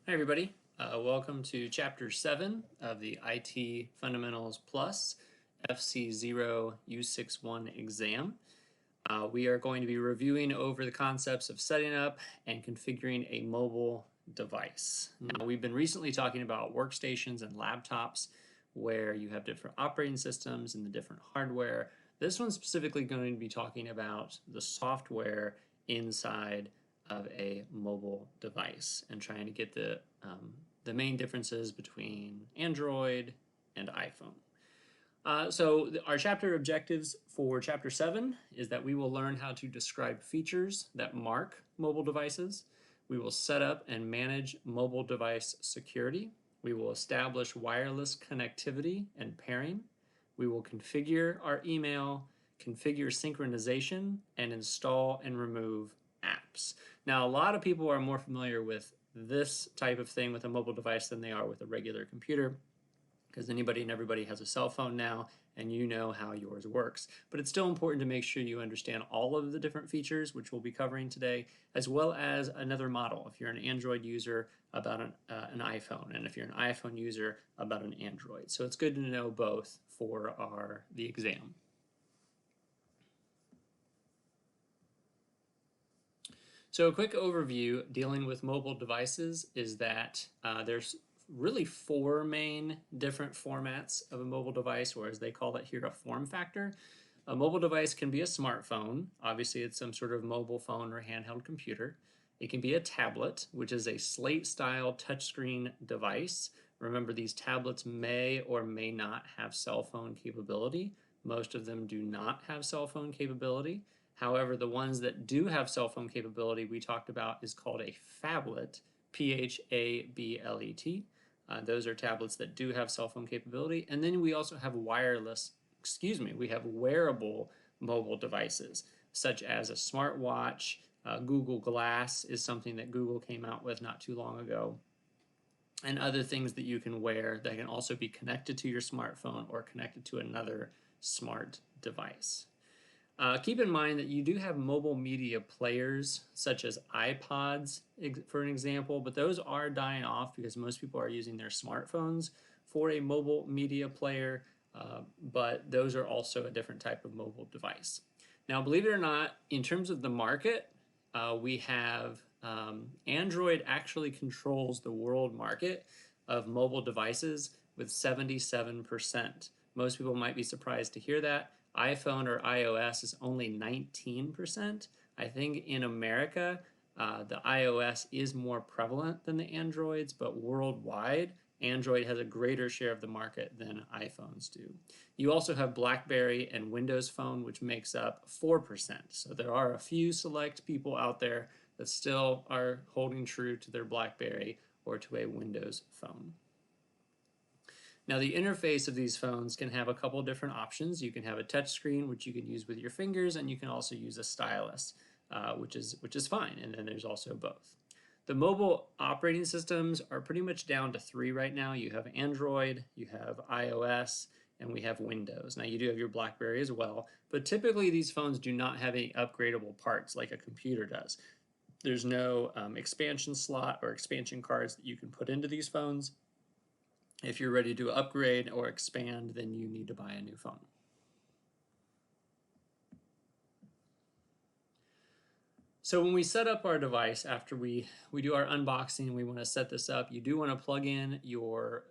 Hi everybody, welcome to Chapter 7 of the IT Fundamentals Plus FC0-U61 exam. We are going to be reviewing over the concepts of setting up and configuring a mobile device. Now, we've been recently talking about workstations and laptops where you have different operating systems and the different hardware. This one's specifically going to be talking about the software inside of a mobile device and trying to get the main differences between Android and iPhone. So our chapter objectives for Chapter 7 is that we will learn how to describe features that mark mobile devices. We will set up and manage mobile device security. We will establish wireless connectivity and pairing. We will configure our email, configure synchronization, and install and remove apps. Now, a lot of people are more familiar with this type of thing with a mobile device than they are with a regular computer, because anybody and everybody has a cell phone now and you know how yours works. But it's still important to make sure you understand all of the different features, which we'll be covering today, as well as another model. If you're an Android user, about an iPhone, and if you're an iPhone user, about an Android. So it's good to know both for the exam. So a quick overview dealing with mobile devices is that there's really four main different formats of a mobile device, or as they call it here, a form factor. A mobile device can be a smartphone. Obviously, it's some sort of mobile phone or handheld computer. It can be a tablet, which is a slate-style touchscreen device. Remember, these tablets may or may not have cell phone capability. Most of them do not have cell phone capability. However, the ones that do have cell phone capability we talked about is called a phablet, P-H-A-B-L-E-T. Those are tablets that do have cell phone capability. And then we also have we have wearable mobile devices, such as a smartwatch. Google Glass is something that Google came out with not too long ago. And other things that you can wear that can also be connected to your smartphone or connected to another smart device. Keep in mind that you do have mobile media players such as iPods, for an example, but those are dying off because most people are using their smartphones for a mobile media player, but those are also a different type of mobile device. Now, believe it or not, in terms of the market, we have Android actually controls the world market of mobile devices with 77%. Most people might be surprised to hear that. iPhone or iOS is only 19%. I think in America, the iOS is more prevalent than the Androids, but worldwide, Android has a greater share of the market than iPhones do. You also have BlackBerry and Windows Phone, which makes up 4%. So there are a few select people out there that still are holding true to their BlackBerry or to a Windows Phone. Now, the interface of these phones can have a couple different options. You can have a touch screen, which you can use with your fingers, and you can also use a stylus, which is fine. And then there's also both. The mobile operating systems are pretty much down to 3 right now. You have Android, you have iOS, and we have Windows. Now, you do have your BlackBerry as well, but typically these phones do not have any upgradable parts like a computer does. There's no expansion slot or expansion cards that you can put into these phones. If you're ready to upgrade or expand, then you need to buy a new phone. So when we set up our device, after we do our unboxing, we want to set this up, you do want to plug in your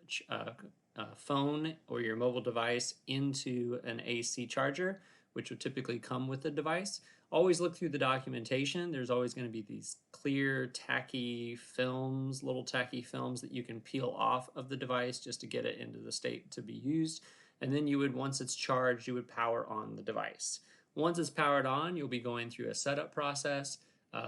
phone or your mobile device into an AC charger, which would typically come with the device. Always look through the documentation. There's always going to be these clear, tacky films, little tacky films that you can peel off of the device just to get it into the state to be used. And then you would, once it's charged, you would power on the device. Once it's powered on, you'll be going through a setup process,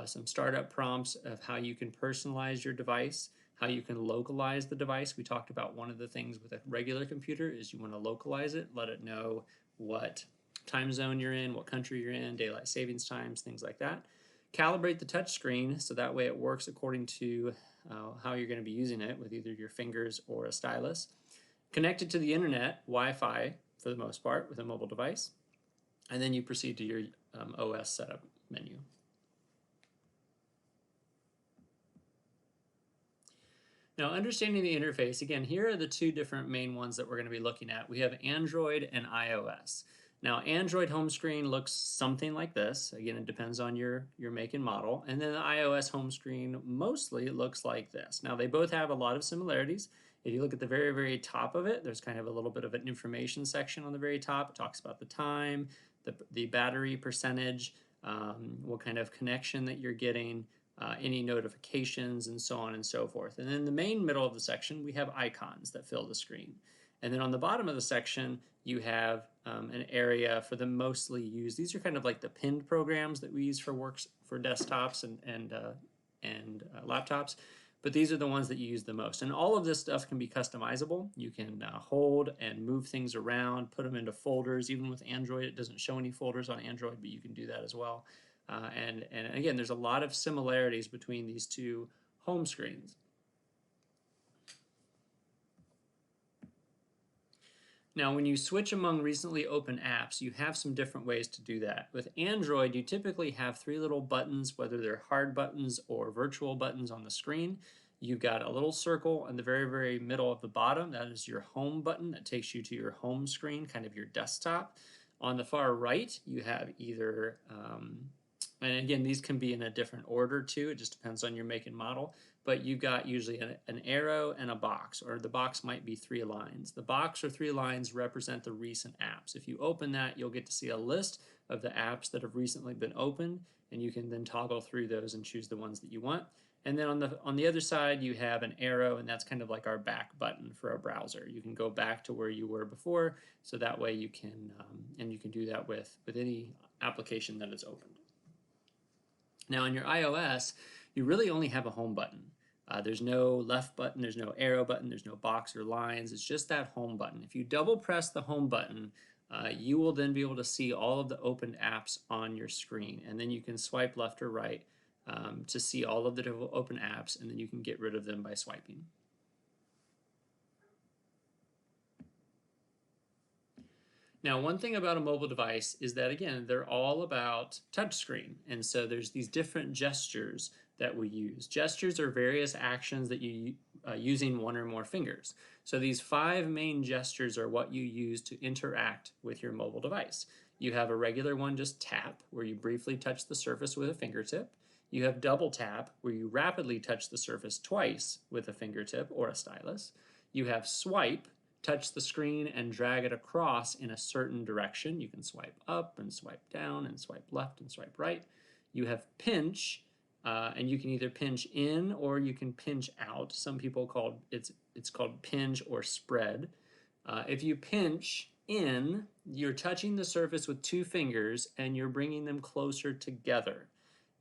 some startup prompts of how you can personalize your device, how you can localize the device. We talked about one of the things with a regular computer is you want to localize it, let it know what time zone you're in, what country you're in, daylight savings times, things like that. Calibrate the touch screen so that way it works according to how you're going to be using it with either your fingers or a stylus. Connect it to the internet, Wi-Fi for the most part, with a mobile device. And then you proceed to your OS setup menu. Now, understanding the interface, again, here are the two different main ones that we're going to be looking at. We have Android and iOS. Now, Android home screen looks something like this. Again, it depends on your make and model. And then the iOS home screen mostly looks like this. Now, they both have a lot of similarities. If you look at the very, very top of it, there's kind of a little bit of an information section on the very top. It talks about the time, the battery percentage, what kind of connection that you're getting, any notifications, and so on and so forth. And then in the main middle of the section, we have icons that fill the screen. And then on the bottom of the section, you have an area for the mostly used. These are kind of like the pinned programs that we use for desktops and laptops. But these are the ones that you use the most. And all of this stuff can be customizable. You can hold and move things around, put them into folders. Even with Android, it doesn't show any folders on Android, but you can do that as well. And again, there's a lot of similarities between these two home screens. Now, when you switch among recently opened apps, you have some different ways to do that. With Android, you typically have three little buttons, whether they're hard buttons or virtual buttons on the screen. You've got a little circle in the very, very middle of the bottom. That is your home button that takes you to your home screen, kind of your desktop. On the far right, you have either, and again, these can be in a different order too. It just depends on your make and model. But you've got usually an arrow and a box, or the box might be three lines. The box or three lines represent the recent apps. If you open that, you'll get to see a list of the apps that have recently been opened, and you can then toggle through those and choose the ones that you want. And then on the other side, you have an arrow, and that's kind of like our back button for a browser. You can go back to where you were before, so that way you can, and you can do that with any application that is opened. Now, on your iOS, you really only have a home button. There's no left button, there's no arrow button, there's no box or lines. It's just that home button. If you double press the home button, you will then be able to see all of the opened apps on your screen. And then you can swipe left or right to see all of the open apps, and then you can get rid of them by swiping. Now, one thing about a mobile device is that, again, they're all about touchscreen. And so there's these different gestures that we use. Gestures are various actions that you using one or more fingers. So these 5 main gestures are what you use to interact with your mobile device. You have a regular one, just tap, where you briefly touch the surface with a fingertip. You have double tap, where you rapidly touch the surface twice with a fingertip or a stylus. You have swipe, touch the screen and drag it across in a certain direction. You can swipe up and swipe down and swipe left and swipe right. You have pinch, and you can either pinch in or you can pinch out. Some people call it's called pinch or spread. If you pinch in, you're touching the surface with 2 fingers and you're bringing them closer together.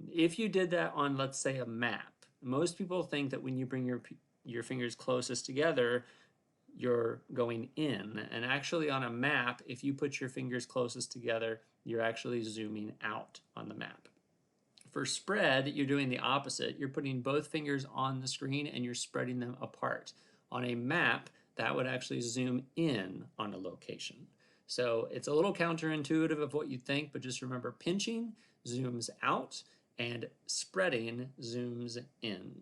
If you did that on, let's say, a map, most people think that when you bring your fingers closest together, you're going in. And actually on a map, if you put your fingers closest together, you're actually zooming out on the map. For spread, you're doing the opposite. You're putting both fingers on the screen and you're spreading them apart. On a map, that would actually zoom in on a location. So it's a little counterintuitive of what you think, but just remember, pinching zooms out and spreading zooms in.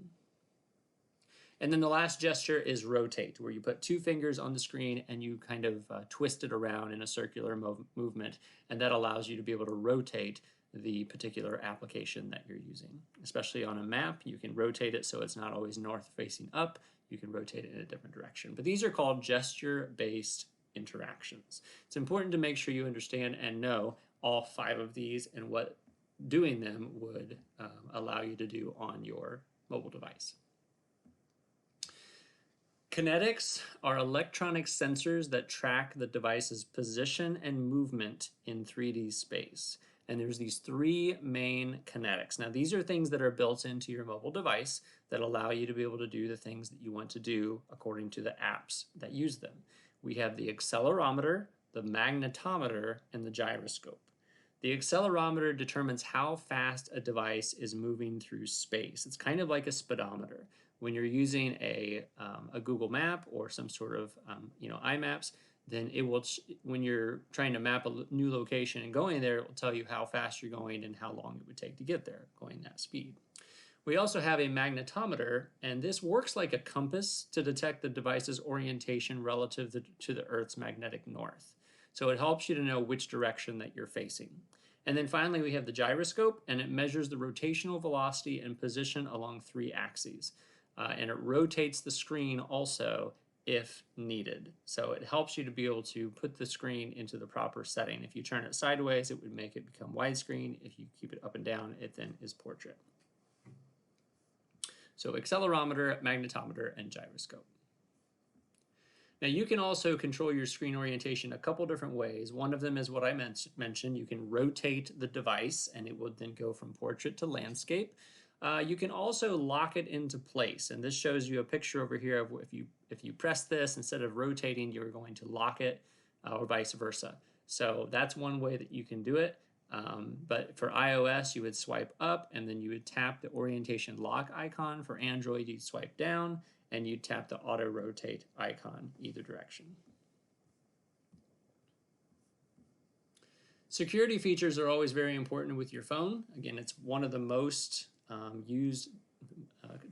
And then the last gesture is rotate, where you put 2 fingers on the screen and you kind of twist it around in a circular movement, and that allows you to be able to rotate the particular application that you're using. Especially on a map, you can rotate it so it's not always north facing up. You can rotate it in a different direction. But these are called gesture-based interactions. It's important to make sure you understand and know all 5 of these and what doing them would allow you to do on your mobile device. Kinetics are electronic sensors that track the device's position and movement in 3D space. And there's these 3 main kinetics. Now, these are things that are built into your mobile device that allow you to be able to do the things that you want to do according to the apps that use them. We have the accelerometer, the magnetometer, and the gyroscope. The accelerometer determines how fast a device is moving through space. It's kind of like a speedometer. When you're using a Google map or some sort of iMaps, then it will, when you're trying to map a new location and going there, it will tell you how fast you're going and how long it would take to get there, going that speed. We also have a magnetometer, and this works like a compass to detect the device's orientation relative to the Earth's magnetic north. So it helps you to know which direction that you're facing. And then finally, we have the gyroscope, and it measures the rotational velocity and position along 3 axes. And it rotates the screen also if needed. So it helps you to be able to put the screen into the proper setting. If you turn it sideways, it would make it become widescreen. If you keep it up and down, it then is portrait. So accelerometer, magnetometer, and gyroscope. Now you can also control your screen orientation a couple different ways. One of them is what I mentioned. You can rotate the device and it would then go from portrait to landscape. You can also lock it into place, and this shows you a picture over here of if you press this, instead of rotating, you're going to lock it, or vice versa. So that's one way that you can do it. But for iOS, you would swipe up and then you would tap the orientation lock icon. For Android, you'd swipe down and you'd tap the auto rotate icon either direction. Security features are always very important with your phone. Again, it's one of the most used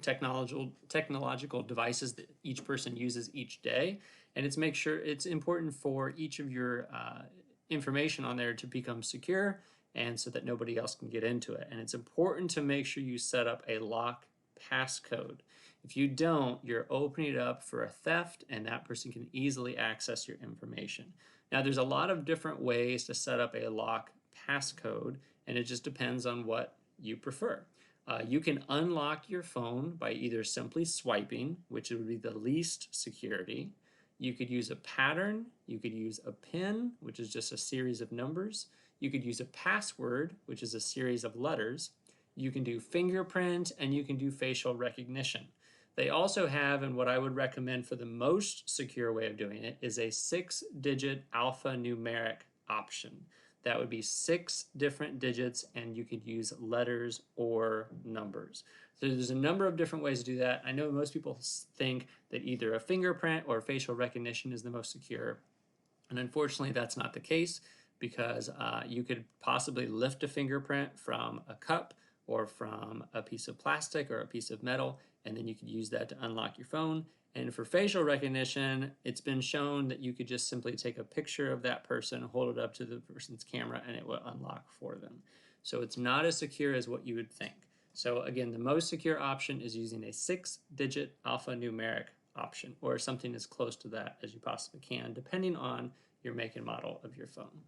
technological devices that each person uses each day, and it's important for each of your information on there to become secure, and so that nobody else can get into it. And it's important to make sure you set up a lock passcode. If you don't, you're opening it up for a theft, and that person can easily access your information. Now, there's a lot of different ways to set up a lock passcode, and it just depends on what you prefer. You can unlock your phone by either simply swiping, which would be the least security. You could use a pattern. You could use a PIN, which is just a series of numbers. You could use a password, which is a series of letters. You can do fingerprint, and you can do facial recognition. They also have, and what I would recommend for the most secure way of doing it, is a 6-digit alphanumeric option. That would be 6 different digits, and you could use letters or numbers. So there's a number of different ways to do that. I know most people think that either a fingerprint or facial recognition is the most secure, and unfortunately that's not the case, because you could possibly lift a fingerprint from a cup or from a piece of plastic or a piece of metal, and then you could use that to unlock your phone. And for facial recognition, it's been shown that you could just simply take a picture of that person, hold it up to the person's camera, and it will unlock for them. So it's not as secure as what you would think. So again, the most secure option is using a 6-digit alphanumeric option, or something as close to that as you possibly can, depending on your make and model of your phone.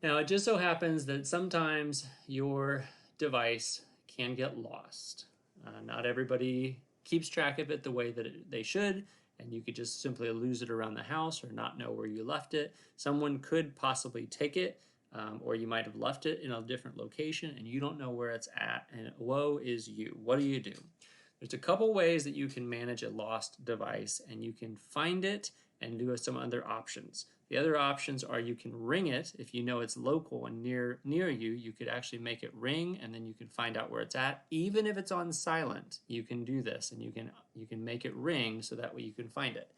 Now, it just so happens that sometimes your device can get lost. Not everybody keeps track of it the way that they should, and you could just simply lose it around the house or not know where you left it. Someone could possibly take it, or you might have left it in a different location and you don't know where it's at, and woe is you. What do? There's a couple ways that you can manage a lost device, and you can find it and do some other options. The other options are you can ring it. If you know it's local and near you, you could actually make it ring, and then you can find out where it's at. Even if it's on silent, you can do this, and you can make it ring so that way you can find it.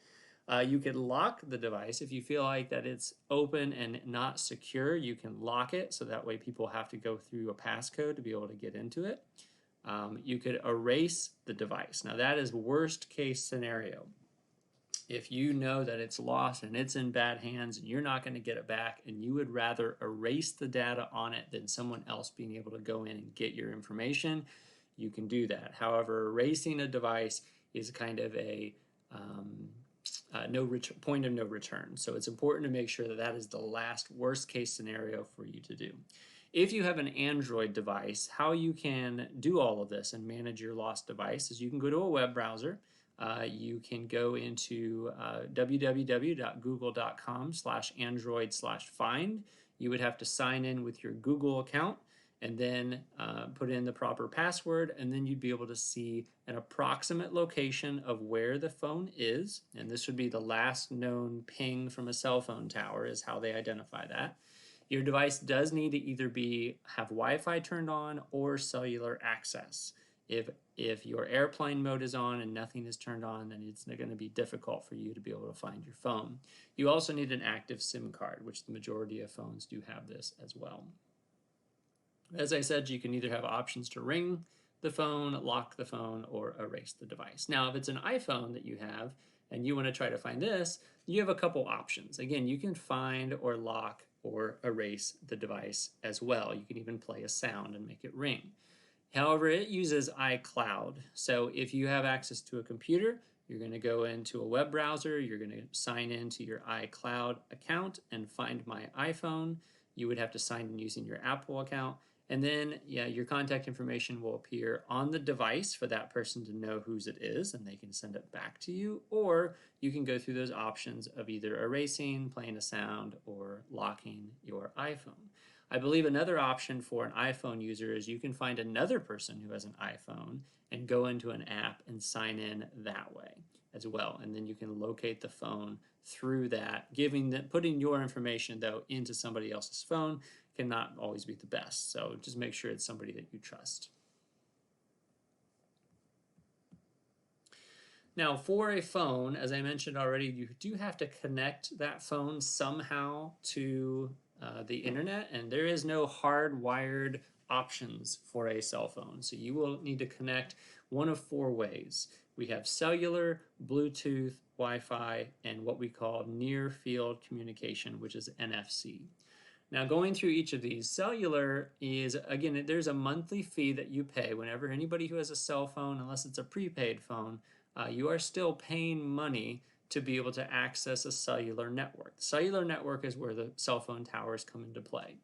You could lock the device. If you feel like that it's open and not secure, you can lock it, so that way people have to go through a passcode to be able to get into it. You could erase the device. Now that is worst case scenario. If you know that it's lost and it's in bad hands and you're not going to get it back, and you would rather erase the data on it than someone else being able to go in and get your information, you can do that. However, erasing a device is kind of a point of no return. So it's important to make sure that that is the last worst case scenario for you to do. If you have an Android device, how you can do all of this and manage your lost device is you can go to a web browser. You can go into www.google.com/android/find. You would have to sign in with your Google account and then put in the proper password, and then you'd be able to see an approximate location of where the phone is. And this would be the last known ping from a cell phone tower is how they identify that. Your device does need to either have Wi-Fi turned on or cellular access. If your airplane mode is on and nothing is turned on, then it's going to be difficult for you to be able to find your phone. You also need an active SIM card, which the majority of phones do have this as well. As I said, you can either have options to ring the phone, lock the phone, or erase the device. Now, if it's an iPhone that you have and you want to try to find this, you have a couple options. Again, you can find or lock or erase the device as well. You can even play a sound and make it ring. However, it uses iCloud. So if you have access to a computer, you're going to go into a web browser, you're going to sign into your iCloud account and find My iPhone. You would have to sign in using your Apple account. And then, yeah, your contact information will appear on the device for that person to know whose it is, and they can send it back to you. Or you can go through those options of either erasing, playing a sound, or locking your iPhone. I believe another option for an iPhone user is you can find another person who has an iPhone and go into an app and sign in that way as well. And then you can locate the phone through that. Putting your information, though, into somebody else's phone cannot always be the best. So just make sure it's somebody that you trust. Now, for a phone, as I mentioned already, you do have to connect that phone somehow to the internet, and there is no hardwired options for a cell phone. So you will need to connect one of four ways. We have cellular, Bluetooth, Wi-Fi, and what we call near field communication, which is NFC. Now, going through each of these, cellular is, again, there's a monthly fee that you pay whenever anybody who has a cell phone, unless it's a prepaid phone, you are still paying money to be able to access a cellular network. The cellular network is where the cell phone towers come into play.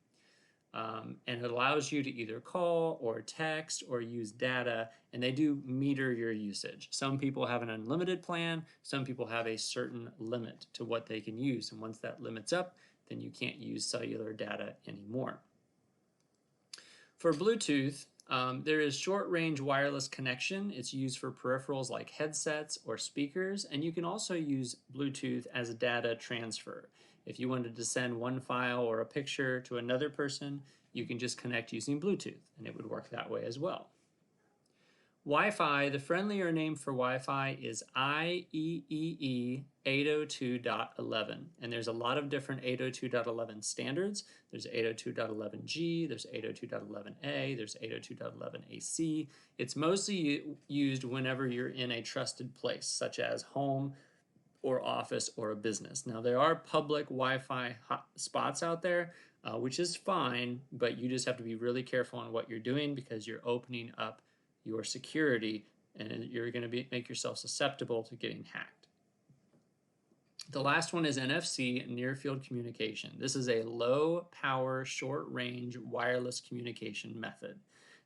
And it allows you to either call or text or use data, and they do meter your usage. Some people have an unlimited plan, some people have a certain limit to what they can use, and once that limit's up, then you can't use cellular data anymore. For Bluetooth, there is short-range wireless connection. It's used for peripherals like headsets or speakers, and you can also use Bluetooth as a data transfer. If you wanted to send one file or a picture to another person, you can just connect using Bluetooth, and it would work that way as well. Wi-Fi, the friendlier name for Wi-Fi is IEEE 802.11, and there's a lot of different 802.11 standards. There's 802.11g, there's 802.11a, there's 802.11ac. It's mostly used whenever you're in a trusted place, such as home or office or a business. Now, there are public Wi-Fi spots out there, which is fine, but you just have to be really careful on what you're doing because you're opening up your security and you're going to make yourself susceptible to getting hacked. The last one is NFC, near field communication. This is a low power, short range wireless communication method.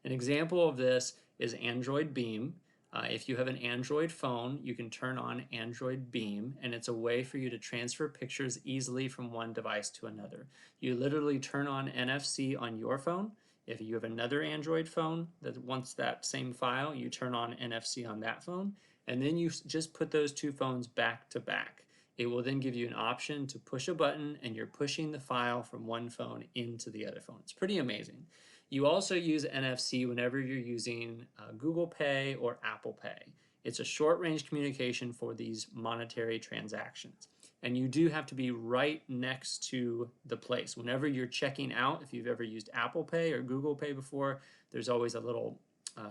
An example of this is Android Beam. If you have an Android phone, you can turn on Android Beam, and it's a way for you to transfer pictures easily from one device to another. You literally turn on NFC on your phone. If you have another Android phone that wants that same file, you turn on NFC on that phone, and then you just put those two phones back to back. It will then give you an option to push a button, and you're pushing the file from one phone into the other phone. It's pretty amazing. You also use NFC whenever you're using Google Pay or Apple Pay. It's a short-range communication for these monetary transactions. And you do have to be right next to the place. Whenever you're checking out, if you've ever used Apple Pay or Google Pay before, there's always a little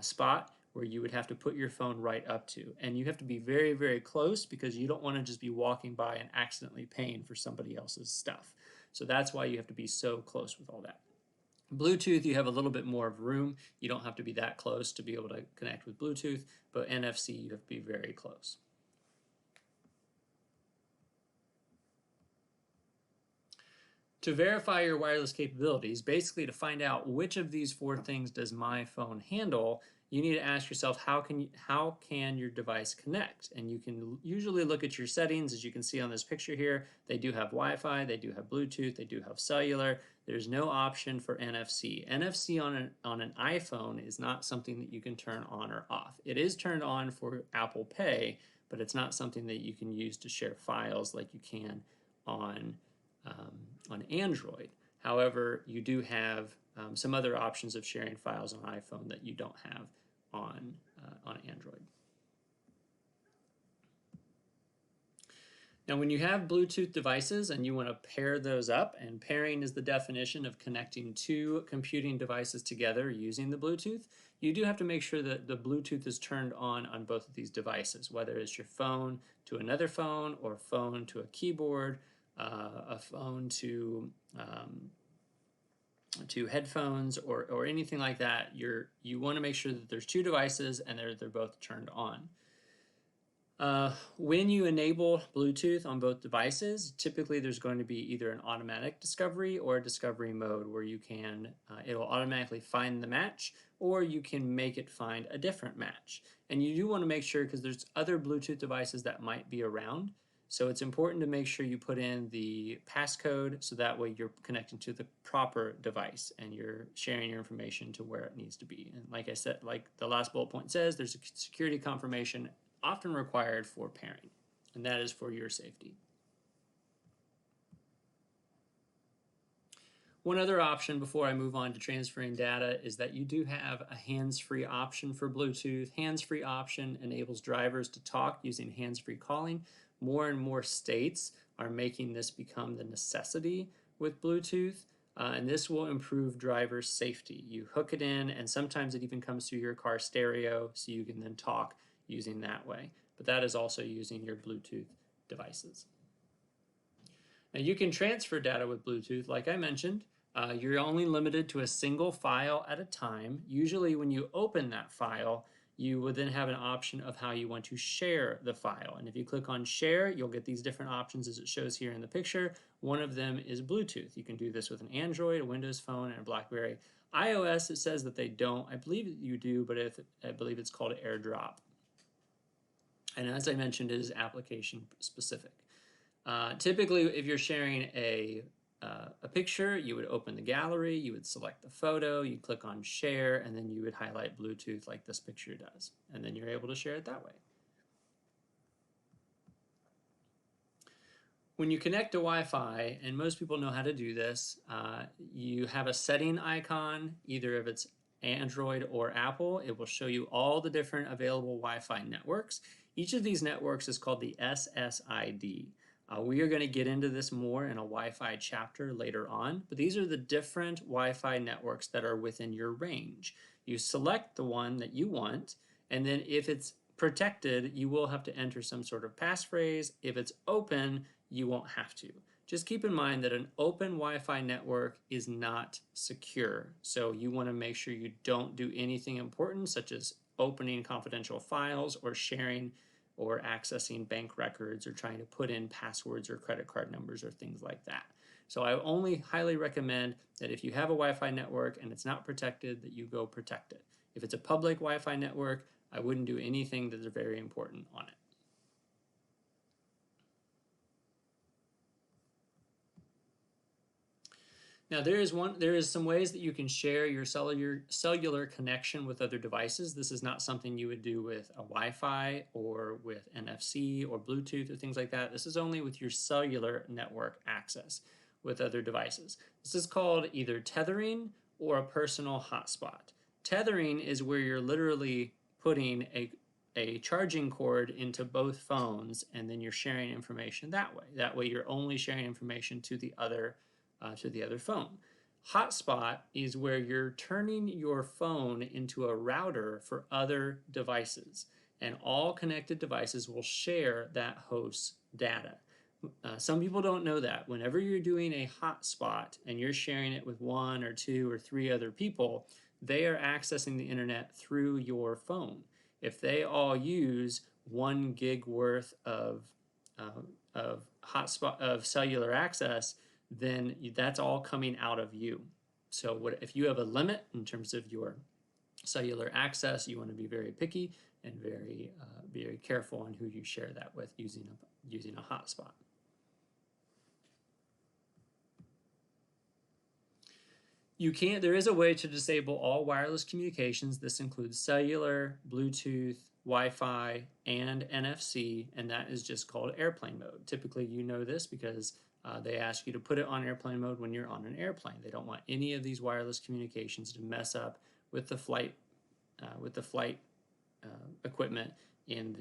spot where you would have to put your phone right up to. And you have to be very, very close because you don't want to just be walking by and accidentally paying for somebody else's stuff. So that's why you have to be so close with all that. Bluetooth, you have a little bit more of room. You don't have to be that close to be able to connect with Bluetooth, but NFC, you have to be very close. To verify your wireless capabilities, basically to find out which of these four things does my phone handle, you need to ask yourself how can your device connect? And you can usually look at your settings. As you can see on this picture here, they do have Wi-Fi, they do have Bluetooth, they do have cellular. There's no option for NFC. NFC on an iPhone is not something that you can turn on or off. It is turned on for Apple Pay, but it's not something that you can use to share files like you can on Android. However, you do have some other options of sharing files on iPhone that you don't have on Android. Now, when you have Bluetooth devices and you want to pair those up, and pairing is the definition of connecting two computing devices together using the Bluetooth, you do have to make sure that the Bluetooth is turned on both of these devices, whether it's your phone to another phone, or phone to a keyboard, a phone to headphones, or anything like that. You want to make sure that there's two devices and they're both turned on. When you enable Bluetooth on both devices, typically there's going to be either an automatic discovery or a discovery mode where you can, it'll automatically find the match, or you can make it find a different match. And you do want to make sure, because there's other Bluetooth devices that might be around, so it's important to make sure you put in the passcode so that way you're connecting to the proper device and you're sharing your information to where it needs to be. And like I said, like the last bullet point says, there's a security confirmation often required for pairing, and that is for your safety. One other option before I move on to transferring data is that you do have a hands-free option for Bluetooth. Hands-free option enables drivers to talk using hands-free calling. More and more states are making this become the necessity with Bluetooth, and this will improve driver safety. You hook it in, and sometimes it even comes through your car stereo, so you can then talk using that way. But that is also using your Bluetooth devices. Now, you can transfer data with Bluetooth, like I mentioned. You're only limited to a single file at a time. Usually when you open that file, you will then have an option of how you want to share the file. And if you click on share, you'll get these different options as it shows here in the picture. One of them is Bluetooth. You can do this with an Android, a Windows Phone, and a BlackBerry. iOS, it says that they don't. I believe you do, but I believe it's called AirDrop. And as I mentioned, it is application specific. Typically, if you're sharing a picture, you would open the gallery, you would select the photo, you click on share, and then you would highlight Bluetooth like this picture does. And then you're able to share it that way. When you connect to Wi-Fi, and most people know how to do this, you have a setting icon, either if it's Android or Apple. It will show you all the different available Wi-Fi networks. Each of these networks is called the SSID. We are going to get into this more in a Wi-Fi chapter later on, but these are the different Wi-Fi networks that are within your range. You select the one that you want, and then if it's protected, you will have to enter some sort of passphrase. If it's open, you won't have to. Just keep in mind that an open Wi-Fi network is not secure, so you want to make sure you don't do anything important, such as opening confidential files or sharing or accessing bank records or trying to put in passwords or credit card numbers or things like that. So I only highly recommend that if you have a Wi-Fi network and it's not protected, that you go protect it. If it's a public Wi-Fi network, I wouldn't do anything that is very important on it. Now there is some ways that you can share your cellular connection with other devices. This is not something you would do with a Wi-Fi or with NFC or Bluetooth or things like that. This is only with your cellular network access with other devices. This is called either tethering or a personal hotspot. Tethering is where you're literally putting a charging cord into both phones, and then you're sharing information that way. That way you're only sharing information to the other phone. Hotspot is where you're turning your phone into a router for other devices, and all connected devices will share that host's data. Some people don't know that. Whenever you're doing a hotspot and you're sharing it with one or two or three other people, they are accessing the internet through your phone. If they all use 1 gig worth of cellular access, then that's all coming out of you. So if you have a limit in terms of your cellular access, you want to be very picky and very careful on who you share that with using a hotspot. There is a way to disable all wireless communications. This includes cellular, Bluetooth, Wi-Fi, and NFC, and that is just called airplane mode. Typically, you know this because they ask you to put it on airplane mode when you're on an airplane. They don't want any of these wireless communications to mess up with the flight flight equipment in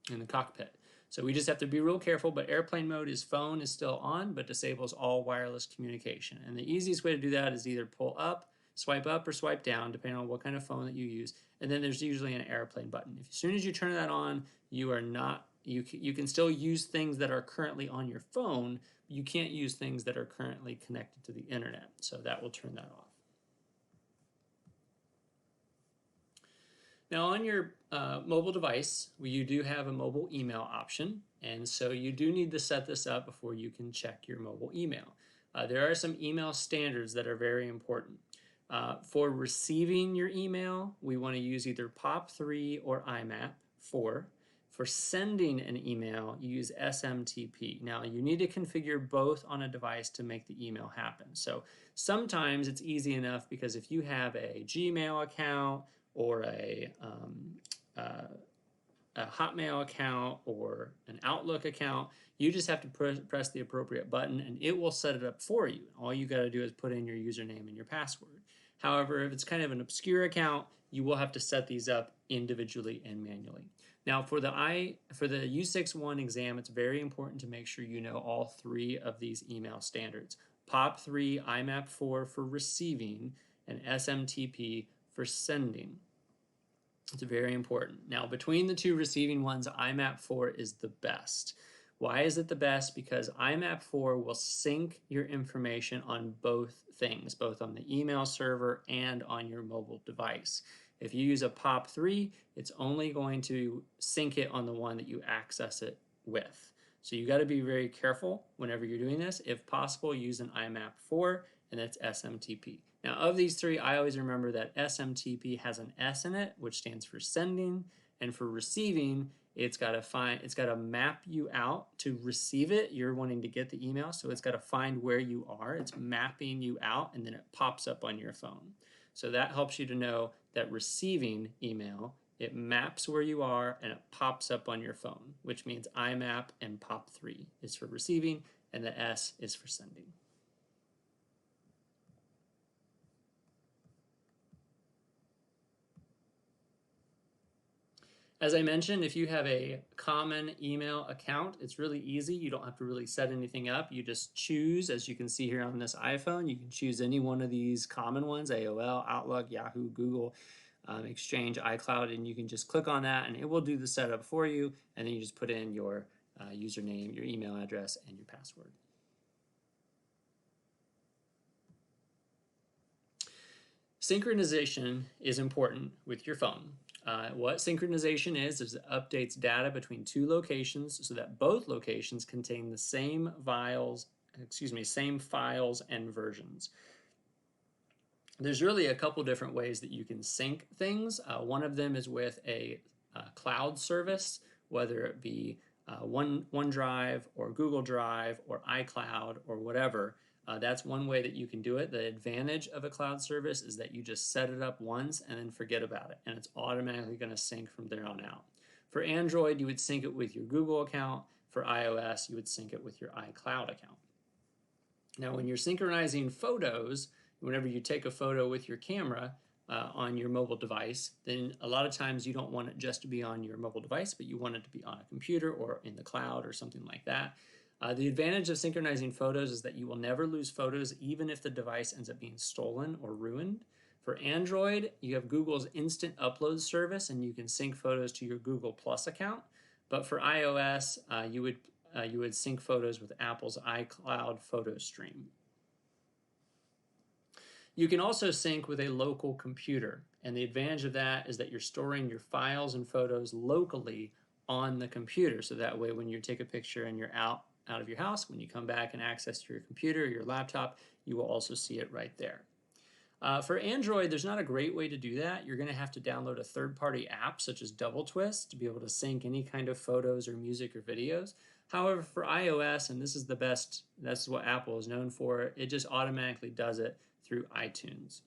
the cockpit. So we just have to be real careful, but airplane mode is phone is still on, but disables all wireless communication. And the easiest way to do that is either pull up, swipe up, or swipe down, depending on what kind of phone that you use. And then there's usually an airplane button. As soon as you turn that on, you are not, you can still use things that are currently on your phone. You can't use things that are currently connected to the internet. So that will turn that off. Now on your mobile device, you do have a mobile email option, and so you do need to set this up before you can check your mobile email. There are some email standards that are very important. For receiving your email, we want to use either POP3 or IMAP4. For sending an email, you use SMTP. Now, you need to configure both on a device to make the email happen. So sometimes it's easy enough because if you have a Gmail account or a Hotmail account or an Outlook account, you just have to press the appropriate button and it will set it up for you. All you got to do is put in your username and your password. However, if it's kind of an obscure account, you will have to set these up individually and manually. Now, for the U61 exam, it's very important to make sure you know all three of these email standards: POP3, IMAP4 for receiving, and SMTP for sending. It's very important. Now, between the two receiving ones, IMAP4 is the best. Why is it the best? Because IMAP4 will sync your information on both things, both on the email server and on your mobile device. If you use a POP3, it's only going to sync it on the one that you access it with. So you got to be very careful whenever you're doing this. If possible, use an IMAP4, and that's SMTP. Now, of these three, I always remember that SMTP has an S in it, which stands for sending, and for receiving, it's got to map you out to receive it. You're wanting to get the email, so it's got to find where you are. It's mapping you out, and then it pops up on your phone. So that helps you to know that receiving email, it maps where you are and it pops up on your phone, which means IMAP and POP3 is for receiving and the S is for sending. As I mentioned, if you have a common email account, it's really easy. You don't have to really set anything up. You just choose, as you can see here on this iPhone, you can choose any one of these common ones: AOL, Outlook, Yahoo, Google, Exchange, iCloud, and you can just click on that and it will do the setup for you, and then you just put in your username, your email address, and your password. Synchronization is important with your phone. What synchronization is it updates data between two locations so that both locations contain the same files and versions. There's really a couple different ways that you can sync things. One of them is with a cloud service, whether it be OneDrive or Google Drive or iCloud or whatever. That's one way that you can do it. The advantage of a cloud service is that you just set it up once and then forget about it, and it's automatically going to sync from there on out. For Android, you would sync it with your Google account. For iOS, you would sync it with your iCloud account. Now, when you're synchronizing photos, whenever you take a photo with your camera on your mobile device, then a lot of times you don't want it just to be on your mobile device, but you want it to be on a computer or in the cloud or something like that. The advantage of synchronizing photos is that you will never lose photos even if the device ends up being stolen or ruined. For Android, you have Google's Instant Upload service and you can sync photos to your Google Plus account. But for iOS, you would sync photos with Apple's iCloud photo stream. You can also sync with a local computer, and the advantage of that is that you're storing your files and photos locally on the computer, so that way when you take a picture and you're out of your house, when you come back and access your computer or your laptop, you will also see it right there. For Android, there's not a great way to do that. You're going to have to download a third-party app such as Double Twist to be able to sync any kind of photos or music or videos. However, for iOS, and this is the best, that's what Apple is known for, it just automatically does it through iTunes.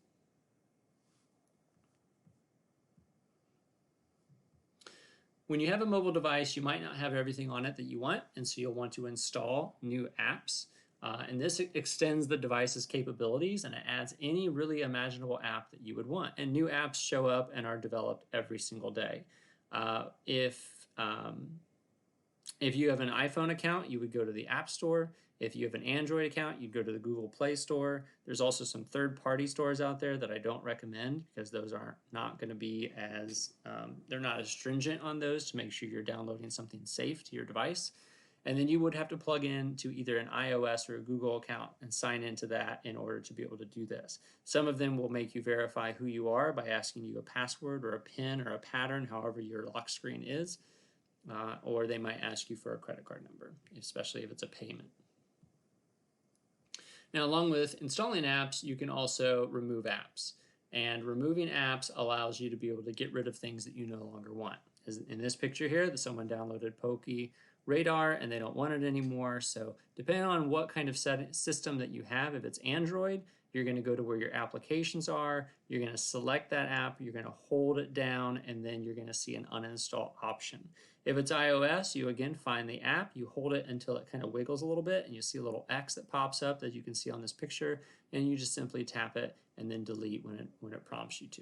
When you have a mobile device, you might not have everything on it that you want, and so you'll want to install new apps. And this extends the device's capabilities, and it adds any really imaginable app that you would want. And new apps show up and are developed every single day. If you have an iPhone account, you would go to the App Store. If you have an Android account, you'd go to the Google Play Store. There's also some third-party stores out there that I don't recommend because those are not going to be as, they're not as stringent on those to make sure you're downloading something safe to your device. And then you would have to plug in to either an iOS or a Google account and sign into that in order to be able to do this. Some of them will make you verify who you are by asking you a password or a PIN or a pattern, however your lock screen is. Or they might ask you for a credit card number, especially if it's a payment. Now, along with installing apps, you can also remove apps. And removing apps allows you to be able to get rid of things that you no longer want. As in this picture here, someone downloaded Pokey Radar and they don't want it anymore. So depending on what kind of system that you have, if it's Android, you're going to go to where your applications are, you're going to select that app, you're going to hold it down, and then you're going to see an uninstall option. If it's iOS, you again find the app, you hold it until it kind of wiggles a little bit, and you see a little X that pops up that you can see on this picture, and you just simply tap it and then delete when it prompts you to.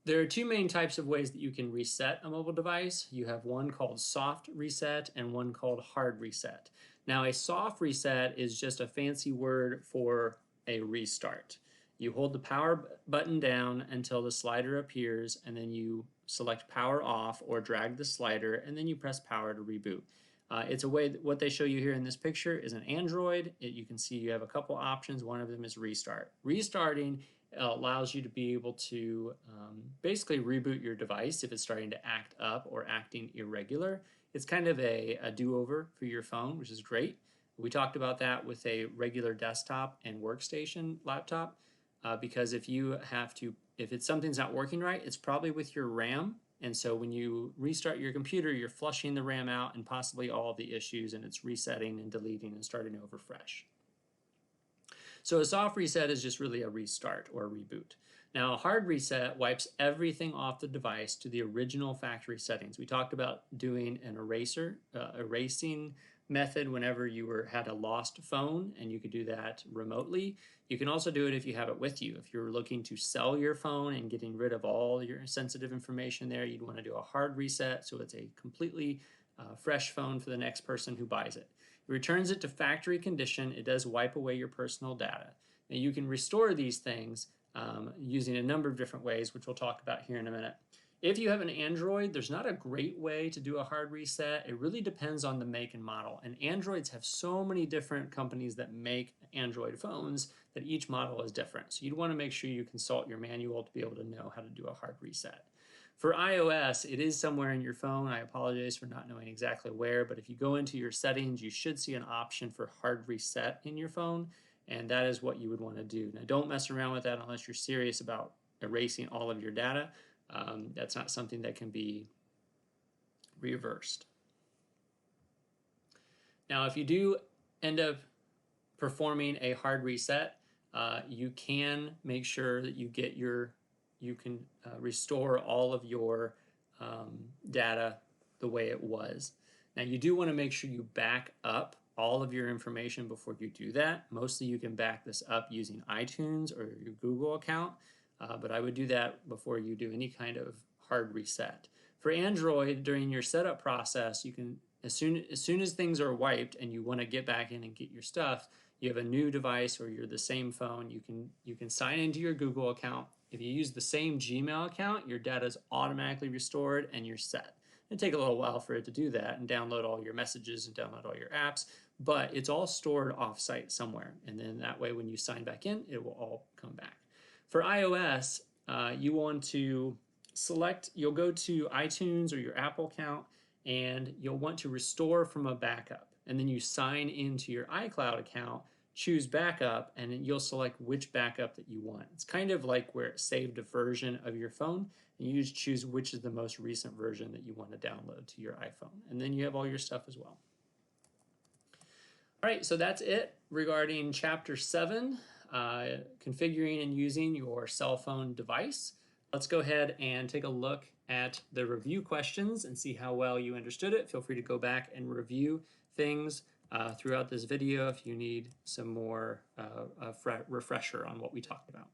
There are two main types of ways that you can reset a mobile device. You have one called soft reset and one called hard reset. Now, a soft reset is just a fancy word for a restart. You hold the power button down until the slider appears, and then you select power off or drag the slider, and then you press power to reboot. It's a way that what they show you here in this picture is an Android. You can see you have a couple options. One of them is restart. Restarting allows you to be able to basically reboot your device if it's starting to act up or acting irregular. It's kind of a do-over for your phone, which is great. We talked about that with a regular desktop and workstation laptop because if something's not working right, it's probably with your RAM. And so when you restart your computer, you're flushing the RAM out and possibly all of the issues, and it's resetting and deleting and starting over fresh. So a soft reset is just really a restart or a reboot. Now, a hard reset wipes everything off the device to the original factory settings. We talked about doing an erasing method whenever you had a lost phone, and you could do that remotely. You can also do it if you have it with you. If you're looking to sell your phone and getting rid of all your sensitive information there, you'd want to do a hard reset so it's a completely fresh phone for the next person who buys it. It returns it to factory condition. It does wipe away your personal data. Now, you can restore these things using a number of different ways, which we'll talk about here in a minute. If you have an Android, there's not a great way to do a hard reset. It really depends on the make and model. And Androids have so many different companies that make Android phones that each model is different. So you'd want to make sure you consult your manual to be able to know how to do a hard reset. For iOS, it is somewhere in your phone. I apologize for not knowing exactly where, but if you go into your settings, you should see an option for hard reset in your phone, and that is what you would want to do. Now, don't mess around with that unless you're serious about erasing all of your data. That's not something that can be reversed. Now, if you do end up performing a hard reset, you can make sure that you can restore all of your data the way it was. Now, you do want to make sure you back up all of your information before you do that. Mostly you can back this up using iTunes or your Google account, but I would do that before you do any kind of hard reset. For Android, during your setup process, you can, as soon as things are wiped and you want to get back in and get your stuff, you have a new device or you're the same phone, you can sign into your Google account. If you use the same Gmail account, your data is automatically restored and you're set. It'll take a little while for it to do that and download all your messages and download all your apps, but it's all stored off-site somewhere. And then that way when you sign back in, it will all come back. For iOS, you want to you'll go to iTunes or your Apple account, and you'll want to restore from a backup. And then you sign into your iCloud account, choose backup, and then you'll select which backup that you want. It's kind of like where it saved a version of your phone, and you just choose which is the most recent version that you want to download to your iPhone. And then you have all your stuff as well. All right, so that's it regarding Chapter 7, configuring and using your cell phone device. Let's go ahead and take a look at the review questions and see how well you understood it. Feel free to go back and review things throughout this video if you need some more refresher on what we talked about.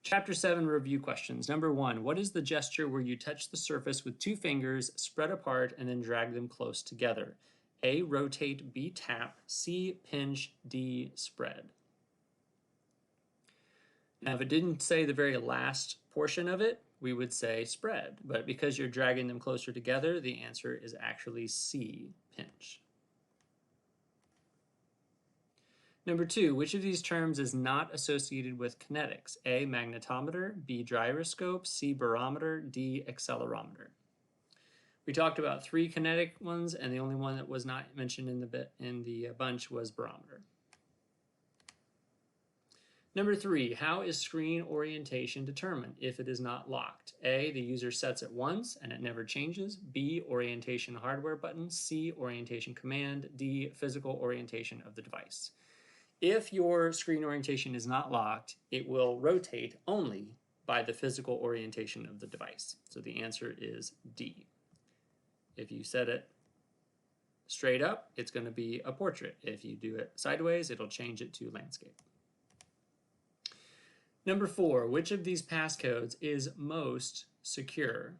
Chapter 7 review questions. Number 1, what is the gesture where you touch the surface with 2 fingers, spread apart, and then drag them close together? A, rotate, B, tap, C, pinch, D, spread. Now, if it didn't say the very last portion of it, we would say spread, but because you're dragging them closer together, the answer is actually C, pinch. Number 2, which of these terms is not associated with kinetics? A, magnetometer, B, gyroscope, C, barometer, D, accelerometer. We talked about 3 kinetic ones, and the only one that was not mentioned in the bunch was barometer. Number 3, how is screen orientation determined if it is not locked? A, the user sets it once and it never changes. B, orientation hardware button. C, orientation command. D, physical orientation of the device. If your screen orientation is not locked, it will rotate only by the physical orientation of the device. So the answer is D. If you set it straight up, it's going to be a portrait. If you do it sideways, it'll change it to landscape. Number 4, which of these passcodes is most secure?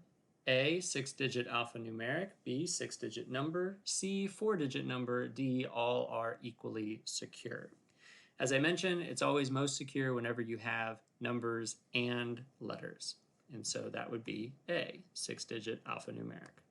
A, 6-digit alphanumeric, B, 6-digit number, C, 4-digit number, D, all are equally secure. As I mentioned, it's always most secure whenever you have numbers and letters. And so that would be A, 6-digit alphanumeric.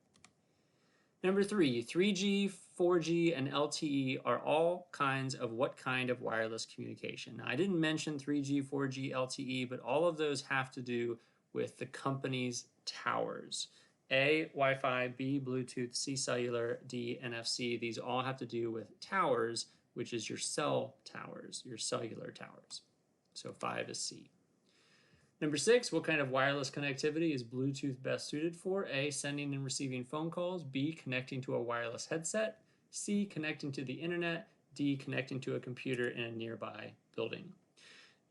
Number 3, 3G, 4G, and LTE are all kinds of what kind of wireless communication? Now, I didn't mention 3G, 4G, LTE, but all of those have to do with the company's towers. A, Wi-Fi, B, Bluetooth, C, cellular, D, NFC. These all have to do with towers, which is your cell towers, your cellular towers. So 5 is C. Number 6, what kind of wireless connectivity is Bluetooth best suited for? A, sending and receiving phone calls. B, connecting to a wireless headset. C, connecting to the internet. D, connecting to a computer in a nearby building.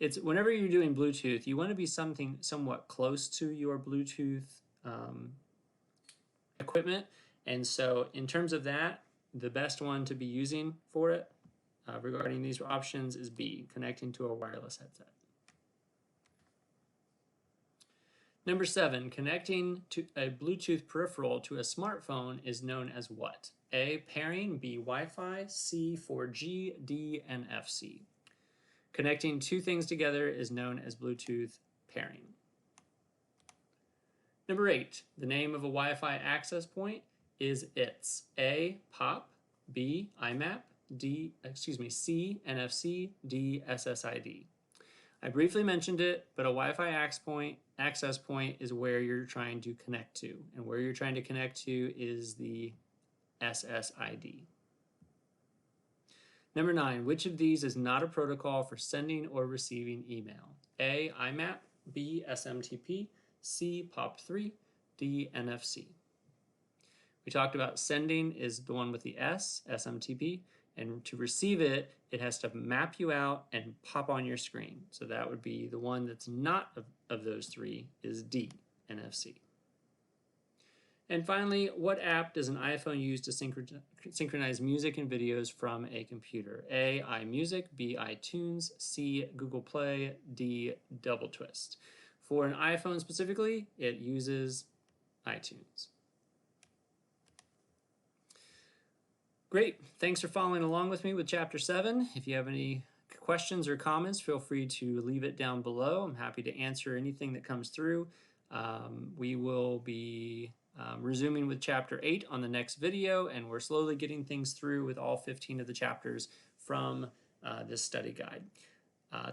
It's whenever you're doing Bluetooth, you want to be something somewhat close to your Bluetooth equipment. And so in terms of that, the best one to be using for it regarding these options is B, connecting to a wireless headset. Number 7, connecting to a Bluetooth peripheral to a smartphone is known as what? A, pairing, B, Wi-Fi, C, 4G, D, NFC. Connecting 2 things together is known as Bluetooth pairing. Number 8, the name of a Wi-Fi access point is ITS. A, POP, B, IMAP, C, NFC, D, SSID. I briefly mentioned it, but a Wi-Fi access point is where you're trying to connect to, and where you're trying to connect to is the SSID. Number 9, which of these is not a protocol for sending or receiving email? A, IMAP, B, SMTP, C, POP3, D, NFC. We talked about sending is the one with the S, SMTP, and to receive it, it has to map you out and pop on your screen. So that would be the one that's not of those 3 is D, NFC. And finally, what app does an iPhone use to synchronize music and videos from a computer? A, iMusic, B, iTunes, C, Google Play, D, Double Twist. For an iPhone specifically, it uses iTunes. Great, thanks for following along with me with Chapter 7. If you have any questions or comments, feel free to leave it down below. I'm happy to answer anything that comes through. We will be resuming with Chapter 8 on the next video, and we're slowly getting things through with all 15 of the chapters from this study guide.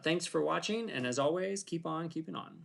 Thanks for watching, and as always, keep on keeping on.